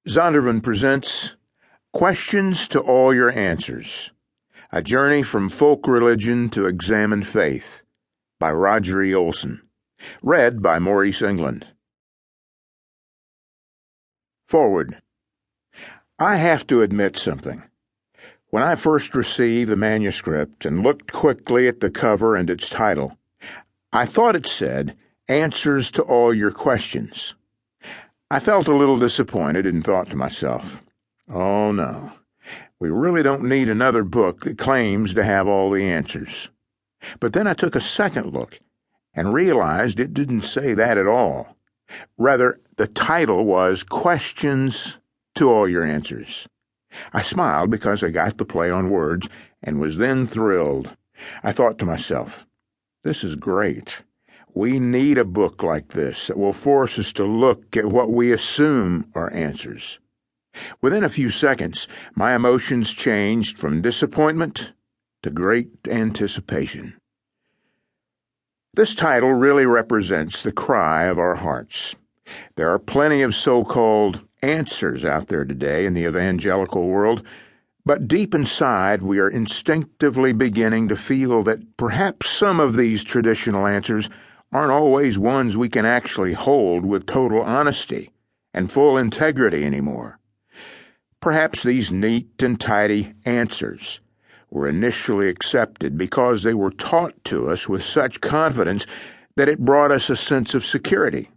Zondervan presents Questions to All Your Answers, A Journey from Folk Religion to Examined Faith by Roger E. Olson. Read by Maurice England. Forward. I have to admit something. When I first received the manuscript and looked quickly at the cover and its title, I thought it said, Answers to All Your Questions. I felt a little disappointed and thought to myself, oh no, we really don't need another book that claims to have all the answers. But then I took a second look and realized it didn't say that at all. Rather, the title was Questions to All Your Answers. I smiled because I got the play on words and was then thrilled. I thought to myself, this is great. We need a book like this that will force us to look at what we assume are answers. Within a few seconds, my emotions changed from disappointment to great anticipation. This title really represents the cry of our hearts. There are plenty of so-called answers out there today in the evangelical world, but deep inside we are instinctively beginning to feel that perhaps some of these traditional answers aren't always ones we can actually hold with total honesty and full integrity anymore. Perhaps these neat and tidy answers were initially accepted because they were taught to us with such confidence that it brought us a sense of security.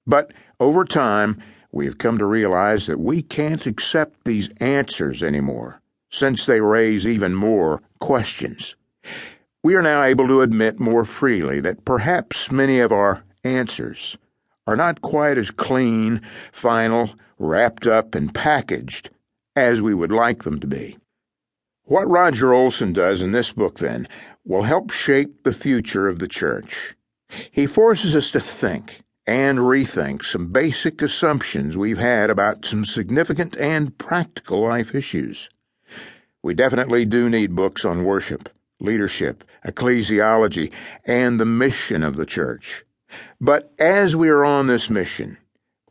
But over time, we have come to realize that we can't accept these answers anymore, since they raise even more questions. We are now able to admit more freely that perhaps many of our answers are not quite as clean, final, wrapped up, and packaged as we would like them to be. What Roger Olson does in this book, then, will help shape the future of the church. He forces us to think and rethink some basic assumptions we've had about some significant and practical life issues. We definitely do need books on worship, leadership, ecclesiology, and the mission of the church. But as we are on this mission,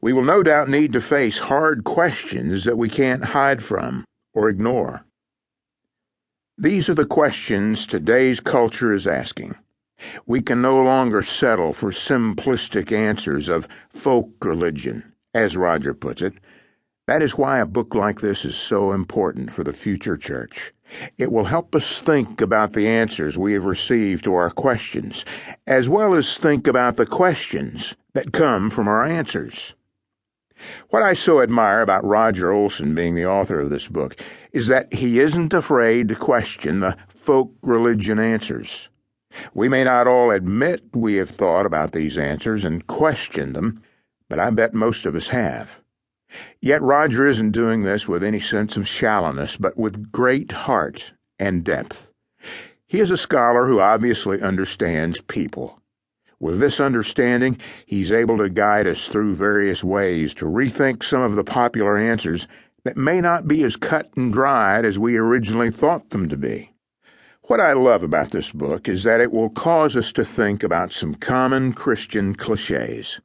we will no doubt need to face hard questions that we can't hide from or ignore. These are the questions today's culture is asking. We can no longer settle for simplistic answers of folk religion, as Roger puts it. That is why a book like this is so important for the future church. It will help us think about the answers we have received to our questions, as well as think about the questions that come from our answers. What I so admire about Roger Olson being the author of this book is that he isn't afraid to question the folk religion answers. We may not all admit we have thought about these answers and questioned them, but I bet most of us have. Yet Roger isn't doing this with any sense of shallowness, but with great heart and depth. He is a scholar who obviously understands people. With this understanding, he's able to guide us through various ways to rethink some of the popular answers that may not be as cut and dried as we originally thought them to be. What I love about this book is that it will cause us to think about some common Christian clichés.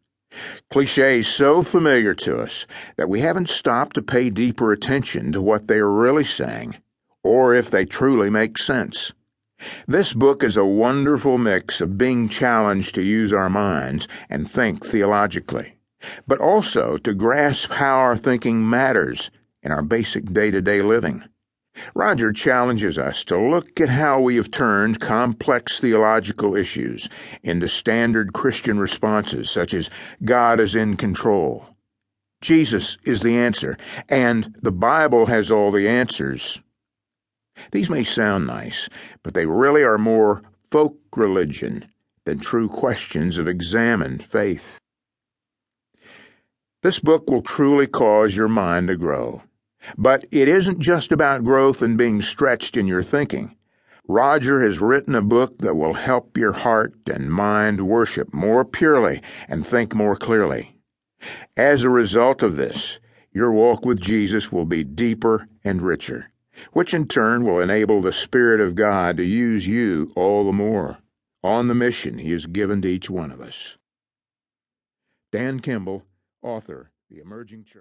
Clichés so familiar to us that we haven't stopped to pay deeper attention to what they are really saying, or if they truly make sense. This book is a wonderful mix of being challenged to use our minds and think theologically, but also to grasp how our thinking matters in our basic day-to-day living. Roger challenges us to look at how we have turned complex theological issues into standard Christian responses such as God is in control, Jesus is the answer, and the Bible has all the answers. These may sound nice, but they really are more folk religion than true questions of examined faith. This book will truly cause your mind to grow. But it isn't just about growth and being stretched in your thinking. Roger has written a book that will help your heart and mind worship more purely and think more clearly. As a result of this, your walk with Jesus will be deeper and richer, which in turn will enable the Spirit of God to use you all the more on the mission He has given to each one of us. Dan Kimball, author, The Emerging Church.